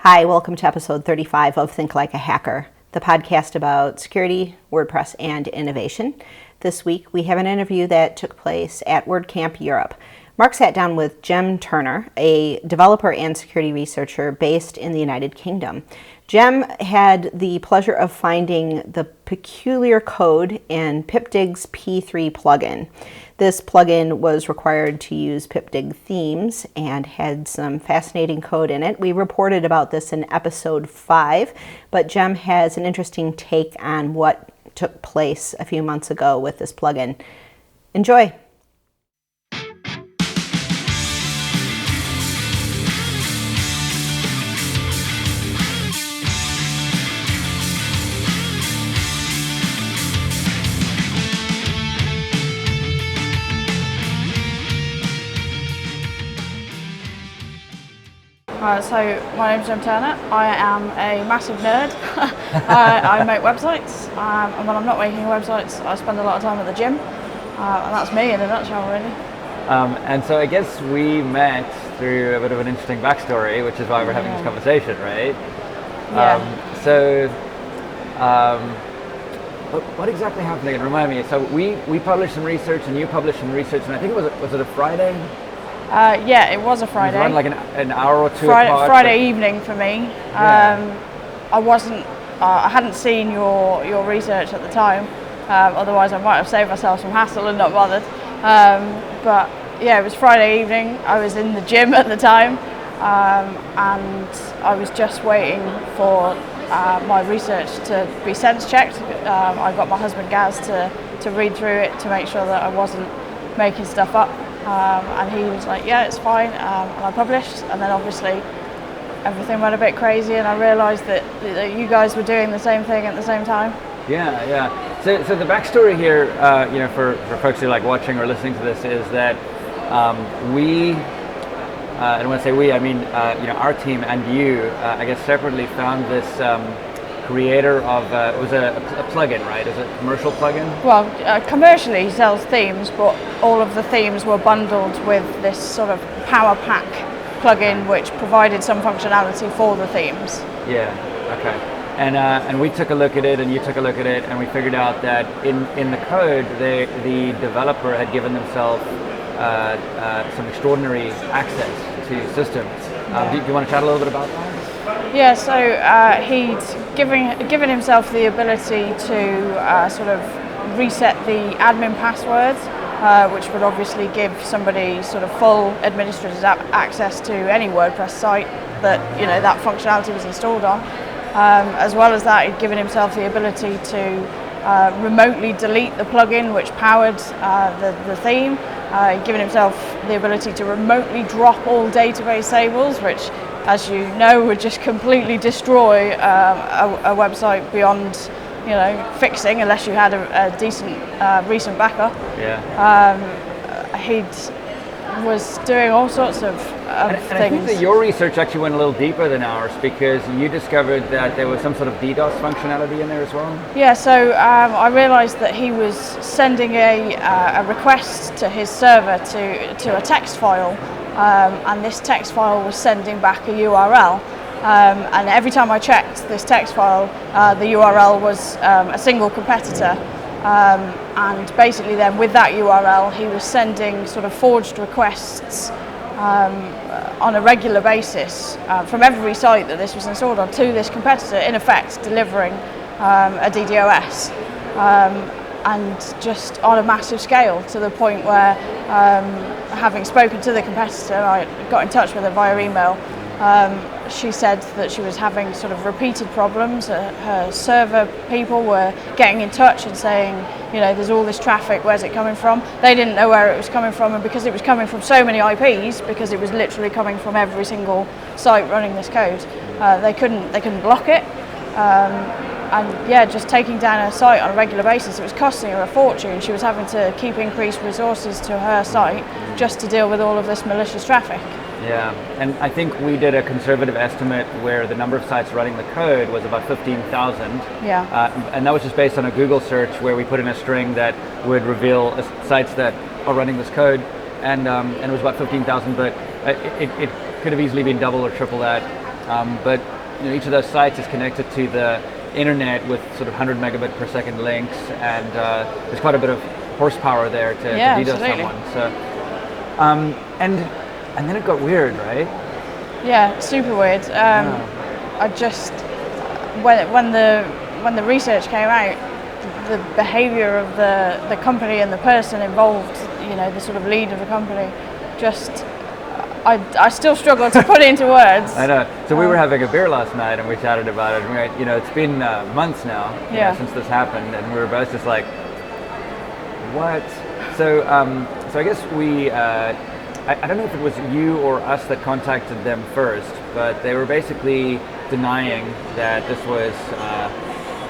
Hi, welcome to episode 35 of Think Like a Hacker, the podcast about security, WordPress, and innovation. This week we have an interview that took place at WordCamp Europe. Mark sat down with Jem Turner, a developer and security researcher based in the United Kingdom. Jem had the pleasure of finding the peculiar code in Pipdig's P3 plugin. This plugin was required to use Pipdig themes and had some fascinating code in it. We reported about this in episode 5, but Jem has an interesting take on what took place a few months ago with this plugin. Enjoy. So my name's Jem Turner. I am a massive nerd. I make websites, and when I'm not making websites, I spend a lot of time at the gym, and that's me in a nutshell, really. And so I guess we met through a bit of an interesting backstory, which is why we're having this conversation, right? Yeah. What exactly happened again? Remind me. So we published some research, and you published some research, and I think was it a Friday? Yeah, it was a Friday. It was around like an hour or two apart. Friday evening for me. Yeah. I hadn't seen your research at the time. Otherwise, I might have saved myself some hassle and not bothered. But yeah, it was Friday evening. I was in the gym at the time, and I was just waiting for my research to be sense checked. I got my husband Gaz to read through it to make sure that I wasn't making stuff up. And he was like, yeah, it's fine, and I published, and then obviously everything went a bit crazy, and I realised that you guys were doing the same thing at the same time. Yeah. So the backstory here, for folks who are like watching or listening to this, is that we, and when I say we, I mean our team and you, I guess separately, found this creator of it was a plugin, right? Is it a commercial plugin? Well, commercially he sells themes, but all of the themes were bundled with this sort of power pack plugin, which provided some functionality for the themes. Yeah. Okay. And we took a look at it, and you took a look at it, and we figured out that in the code, the developer had given themselves some extraordinary access to systems. Do you want to chat a little bit about that? Yeah, so he'd given himself the ability to sort of reset the admin passwords, which would obviously give somebody sort of full administrative access to any WordPress site that functionality was installed on. As well as that, he'd given himself the ability to remotely delete the plugin which powered the theme. He'd given himself the ability to remotely drop all database tables, which, as you know, would just completely destroy a website beyond, fixing, unless you had a decent recent backup. Yeah. He was doing all sorts of things. I think that your research actually went a little deeper than ours, because you discovered that there was some sort of DDoS functionality in there as well. Yeah, so I realised that he was sending a request to his server to a text file, and this text file was sending back a URL. And every time I checked this text file, the URL was a single competitor. And basically then with that URL, he was sending sort of forged requests on a regular basis from every site that this was installed on to this competitor, in effect delivering a DDoS, and just on a massive scale, to the point where, having spoken to the competitor, I got in touch with her via email. She said that she was having sort of repeated problems. Her server people were getting in touch and saying, there's all this traffic, where's it coming from? They didn't know where it was coming from, and because it was coming from so many IPs, because it was literally coming from every single site running this code, they couldn't block it. And yeah, just taking down her site on a regular basis, it was costing her a fortune. She was having to keep increased resources to her site just to deal with all of this malicious traffic. Yeah, and I think we did a conservative estimate where the number of sites running the code was about 15,000. Yeah. And that was just based on a Google search where we put in a string that would reveal sites that are running this code, and it was about 15,000, but it could have easily been double or triple that. but each of those sites is connected to the internet with sort of 100 megabit per second links, and there's quite a bit of horsepower there to DDoS absolutely. someone. So, and then it got weird, right? Yeah, super weird. I just when the research came out, the behaviour of the company and the person involved, the sort of lead of the company, just I still struggle to put it into words. I know. So we were having a beer last night and we chatted about it. And it's been months now since this happened, and we were both just like, what? So I guess we. I don't know if it was you or us that contacted them first, but they were basically denying that this was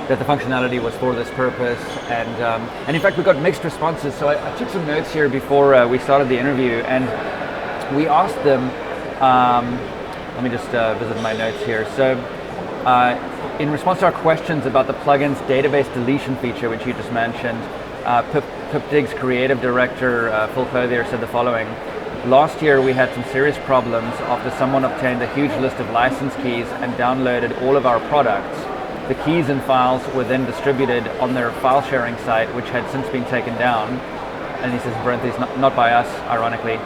that the functionality was for this purpose, and in fact we got mixed responses. So I took some notes here before we started the interview, and we asked them. Let me just visit my notes here. So in response to our questions about the plugin's database deletion feature, which you just mentioned, Pipdig's creative director Phil Clothier said the following. Last year we had some serious problems after someone obtained a huge list of license keys and downloaded all of our products. The keys and files were then distributed on their file sharing site, which had since been taken down. And he says in parentheses, not by us, ironically.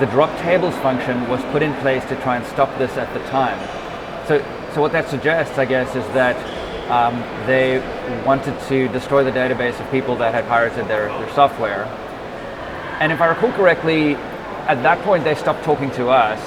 The drop tables function was put in place to try and stop this at the time. So what that suggests, I guess, is that they wanted to destroy the database of people that had pirated their software. And if I recall correctly, at that point they stopped talking to us,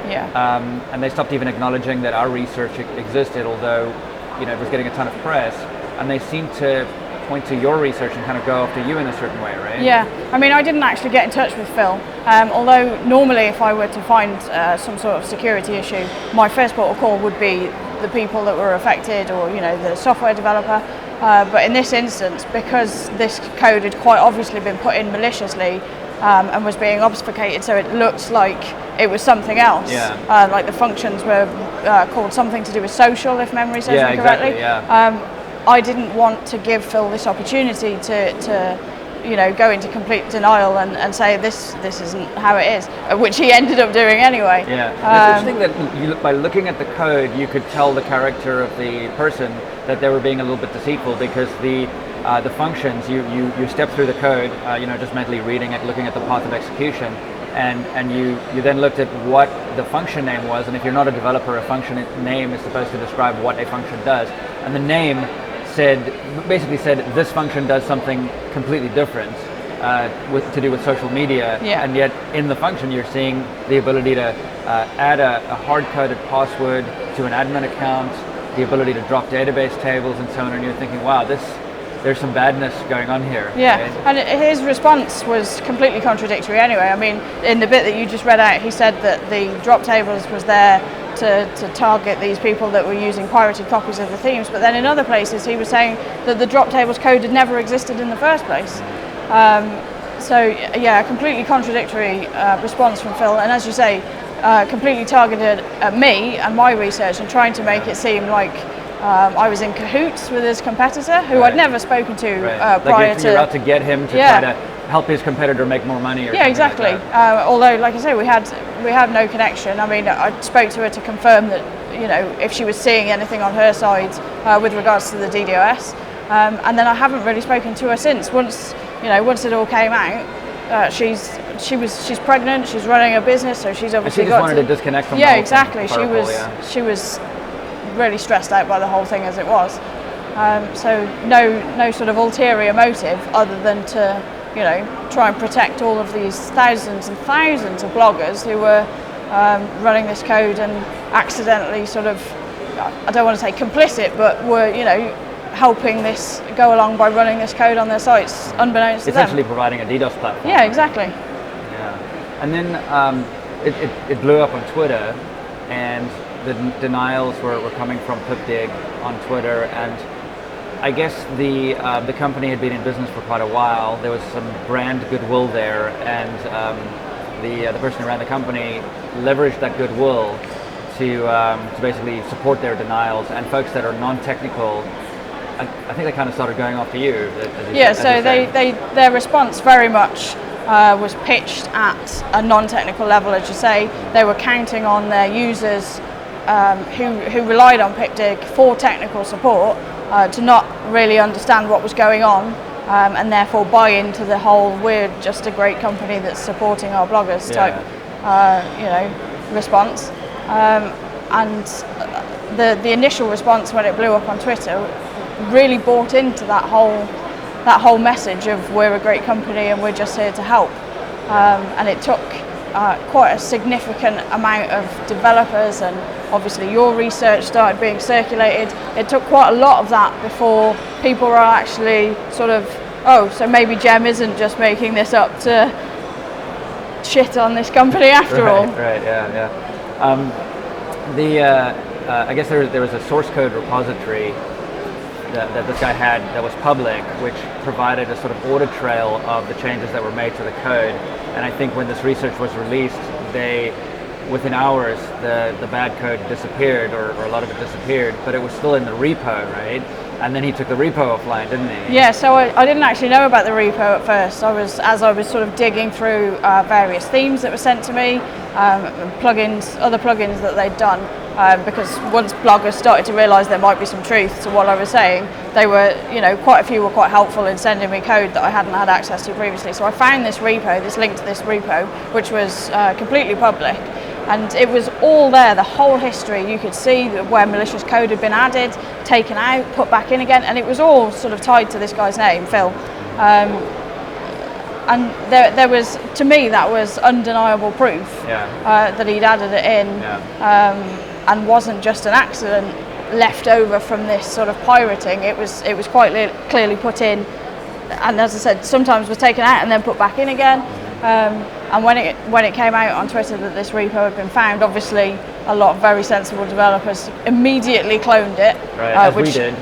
and they stopped even acknowledging that our research existed, although it was getting a ton of press, and they seemed to point to your research and kind of go after you in a certain way, right? Yeah, I mean, I didn't actually get in touch with Phil, although normally if I were to find some sort of security issue, my first port of call would be the people that were affected, or the software developer, but in this instance, because this code had quite obviously been put in maliciously, and was being obfuscated, so it looked like it was something else. Yeah. Like the functions were called something to do with social, if memory serves me correctly. Exactly, yeah. I didn't want to give Phil this opportunity to go into complete denial and say this isn't how it is, which he ended up doing anyway. Yeah, it's interesting that by looking at the code, you could tell the character of the person that they were being a little bit deceitful, because the functions, you step through the code, just mentally reading it, looking at the path of execution, and you then looked at what the function name was, and if you're not a developer, a function name is supposed to describe what a function does, and the name basically said this function does something completely different to do with social media, and yet in the function you're seeing the ability to add a hard-coded password to an admin account, the ability to drop database tables and so on, and you're thinking, wow, there's some badness going on here. Yeah, right? And his response was completely contradictory anyway. I mean, in the bit that you just read out, he said that the drop tables was there to target these people that were using pirated copies of the themes, but then in other places he was saying that the drop tables code had never existed in the first place. So yeah, a completely contradictory response from Phil, and as you say, completely targeted at me and my research, and trying to make it seem like I was in cahoots with his competitor, who I'd never spoken to prior to. You're out to get him to try to help his competitor make more money, or exactly. like that. Although, like I say, we had no connection. I mean, I spoke to her to confirm that if she was seeing anything on her side with regards to the DDoS, and then I haven't really spoken to her since. Once it all came out, she's pregnant. She's running a business, so she's obviously and she just wanted to disconnect from. Yeah, exactly. She was really stressed out by the whole thing as it was. So no sort of ulterior motive other than to try and protect all of these thousands and thousands of bloggers who were running this code and accidentally sort of, I don't want to say complicit, but were helping this go along by running this code on their sites unbeknownst to them. Essentially providing a DDoS platform. Yeah, exactly. Yeah, and then it blew up on Twitter, and the denials were coming from Pipdig on Twitter, and I guess the company had been in business for quite a while. There was some brand goodwill there, and the person who ran the company leveraged that goodwill to basically support their denials, and folks that are non-technical, I think they kind of started going after you. So their response very much was pitched at a non-technical level, as you say. They were counting on their users who relied on Pipdig for technical support to not really understand what was going on, and therefore buy into the whole "we're just a great company that's supporting our bloggers" type response. And the initial response when it blew up on Twitter really bought into that whole message of "we're a great company and we're just here to help." And it took quite a significant amount of developers, and obviously your research started being circulated. It took quite a lot of that before people were actually sort of, oh, so maybe Jem isn't just making this up to shit on this company after all. Right, yeah. I guess there was a source code repository that this guy had that was public, which provided a sort of audit trail of the changes that were made to the code. And I think when this research was released, within hours, the bad code disappeared, or a lot of it disappeared, but it was still in the repo, right? And then he took the repo offline, didn't he? Yeah, so I didn't actually know about the repo at first. As I was sort of digging through various themes that were sent to me, other plugins that they'd done, because once bloggers started to realise there might be some truth to what I was saying, they were, quite a few were quite helpful in sending me code that I hadn't had access to previously. So I found this link to this repo, which was completely public. And it was all there, the whole history. You could see where malicious code had been added, taken out, put back in again, and it was all sort of tied to this guy's name, Phil. And there was, to me, that was undeniable proof that he'd added it in, and wasn't just an accident left over from this sort of pirating. It was quite clearly put in, and as I said, sometimes was taken out and then put back in again. And when it came out on Twitter that this repo had been found, obviously a lot of very sensible developers immediately cloned it. Right, as we did,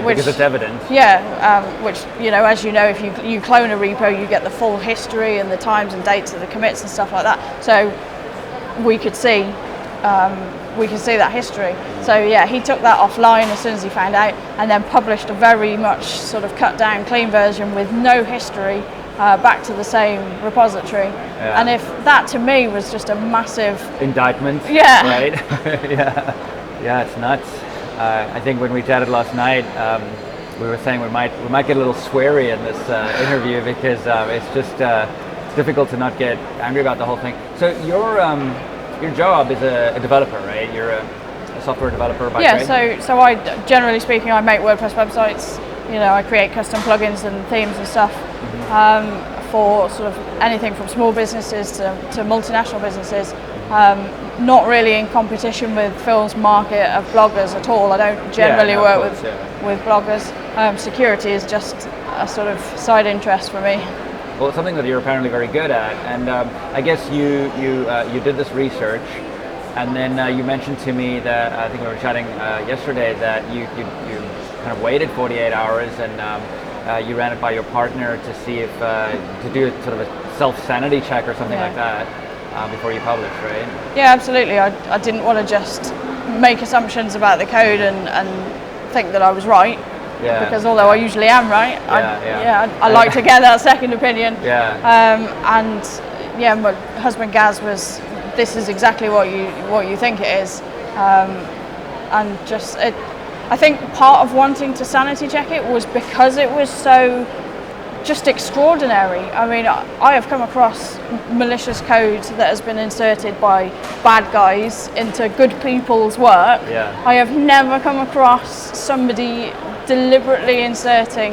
because it's evident. Yeah, which, as you know, if you clone a repo, you get the full history and the times and dates of the commits and stuff like that. So we could see that history. So yeah, he took that offline as soon as he found out, and then published a very much sort of cut down, clean version with no history. Back to the same repository, and if that to me was just a massive indictment, right? yeah, it's nuts. I think when we chatted last night, we were saying we might get a little sweary in this interview, because it's just it's difficult to not get angry about the whole thing. So your job is a developer, right? You're a software developer by trade? So I, generally speaking, I make WordPress websites. I create custom plugins and themes and stuff. For sort of anything from small businesses to multinational businesses, not really in competition with Phil's market of bloggers at all. I don't generally work with bloggers. Security is just a sort of side interest for me. Well, it's something that you're apparently very good at, and I guess you did this research, and then you mentioned to me that, I think we were chatting yesterday, that you kind of waited 48 hours and you ran it by your partner to see if to do a sort of a self-sanity check or something like that before you published, right? Yeah, absolutely. I didn't want to just make assumptions about the code and think that I was right. Yeah. Because although I usually am right, I like to get that second opinion. And my husband Gaz was, this is exactly what you think it is, and just it. I think part of wanting to sanity check it was because it was so just extraordinary. I mean, I have come across malicious code that has been inserted by bad guys into good people's work. I have never come across somebody deliberately inserting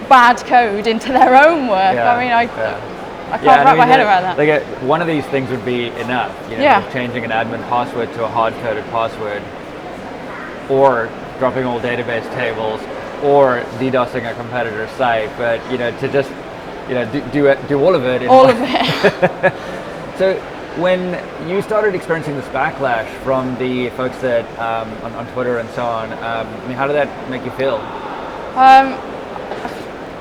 bad code into their own work. I mean, I can't wrap my head around that. Like one of these things would be enough, changing an admin password to a hard-coded password, or dropping all database tables, or DDoSing a competitor's site. But to just do all of it. All of it. So when you started experiencing this backlash from the folks that on Twitter and so on, I mean, how did that make you feel?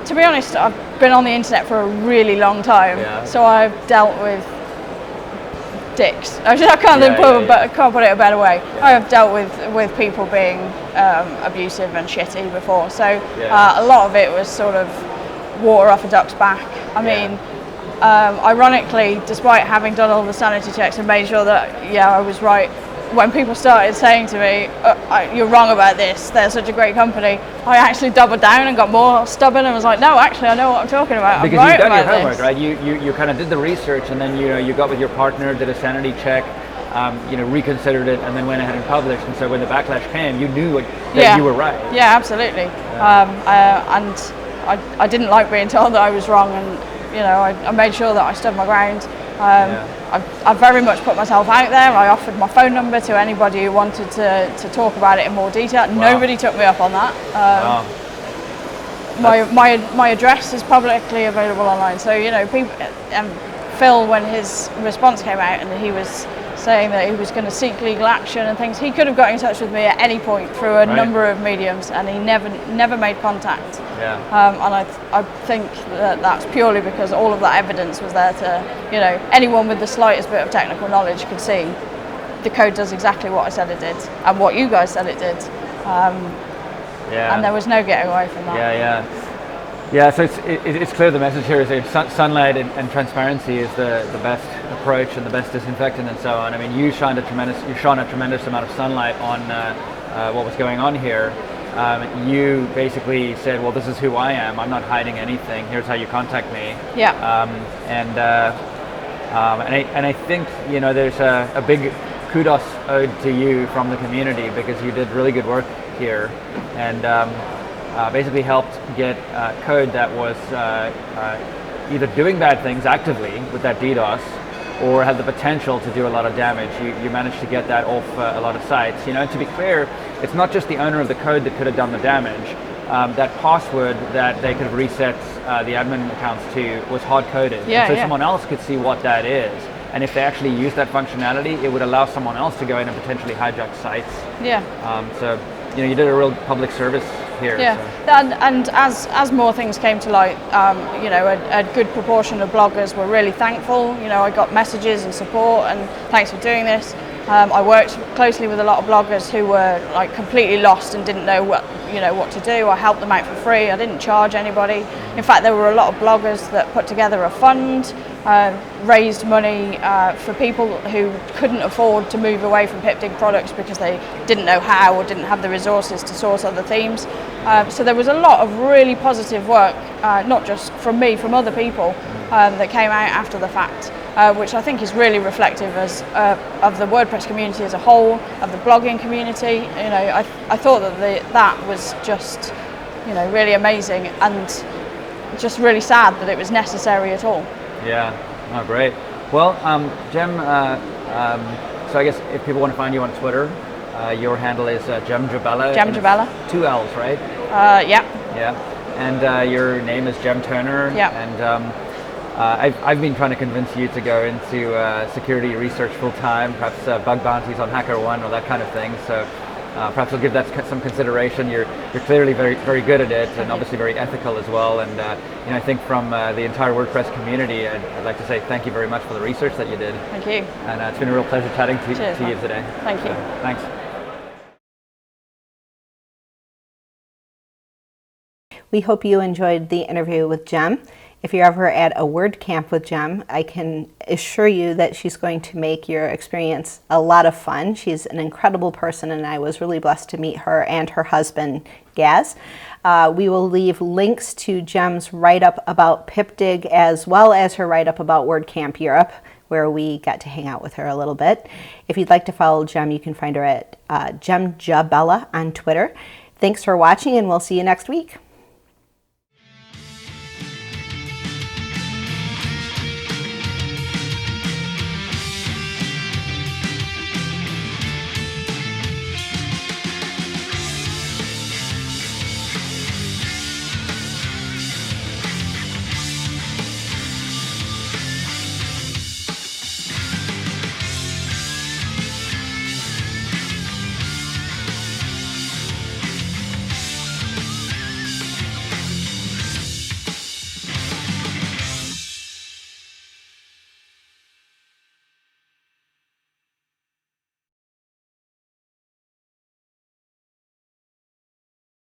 To be honest, I've been on the internet for a really long time, so I've dealt with dicks. I can't put it a better way. I have dealt with people being abusive and shitty before, so a lot of it was sort of water off a duck's back. I mean, ironically, despite having done all the sanity checks and made sure that I was right, when people started saying to me, you're wrong about this, they're such a great company, I actually doubled down and got more stubborn and was like, no, actually I know what I'm talking about. Because I'm right you've done your about homework, this. right? You kind of did the research, and then you got with your partner, did a sanity check, reconsidered it, and then went ahead and published. And so when the backlash came, you knew that you were right. Yeah, absolutely. And I didn't like being told that I was wrong, and I made sure that I stood my ground. I very much put myself out there. I offered my phone number to anybody who wanted to talk about it in more detail. Wow. Nobody took me up on that. My address is publicly available online. So people. Phil, when his response came out and he was saying that he was going to seek legal action and things, he could have got in touch with me at any point through a number of mediums, and he never made contact. Yeah. And I think that's purely because all of that evidence was there to, anyone with the slightest bit of technical knowledge could see the code does exactly what I said it did and what you guys said it did. And there was no getting away from that. Yeah, so it's clear the message here is that sunlight and transparency is the best approach and the best disinfectant and so on. I mean, you shone a tremendous amount of sunlight on what was going on here. You basically said, well, this is who I am. I'm not hiding anything. Here's how you contact me. Yeah. And I think there's a big kudos owed to you from the community, because you did really good work here, and basically helped get code that was either doing bad things actively with that DDoS, or had the potential to do a lot of damage. You managed to get that off a lot of sites. And to be clear, it's not just the owner of the code that could have done the damage. That password that they could have reset the admin accounts to was hard-coded. Someone else could see what that is. And if they actually use that functionality, it would allow someone else to go in and potentially hijack sites. So you did a real public service here. And as more things came to light, a good proportion of bloggers were really thankful. I got messages and support, and thanks for doing this. I worked closely with a lot of bloggers who were completely lost and didn't know what to do. I helped them out for free. I didn't charge anybody. In fact, there were a lot of bloggers that put together a fund, raised money for people who couldn't afford to move away from Pipdig products because they didn't know how or didn't have the resources to source other themes. So there was a lot of really positive work, not just from me, from other people that came out after the fact, which I think is really reflective of the WordPress community as a whole, of the blogging community. I thought that was just really amazing, and just really sad that it was necessary at all. Yeah, oh, great. Well, Jem, so I guess if people want to find you on Twitter, your handle is Jem Jabella. Jem Jabella. 2 L's, right? Yeah. Yeah, and your name is Jem Turner. Yeah. And I've been trying to convince you to go into security research full time, perhaps bug bounties on HackerOne or that kind of thing. So perhaps we'll give that some consideration. You're clearly very, very good at it, and obviously very ethical as well. And I think from the entire WordPress community, I'd like to say thank you very much for the research that you did. Thank you. And it's been a real pleasure chatting to you today. Thank you. Thanks. We hope you enjoyed the interview with Jem. If you're ever at a WordCamp with Jem, I can assure you that she's going to make your experience a lot of fun. She's an incredible person, and I was really blessed to meet her and her husband, Gaz. We will leave links to Jem's write-up about Pipdig, as well as her write-up about WordCamp Europe, where we got to hang out with her a little bit. If you'd like to follow Jem, you can find her at Jem Jabella on Twitter. Thanks for watching, and we'll see you next week.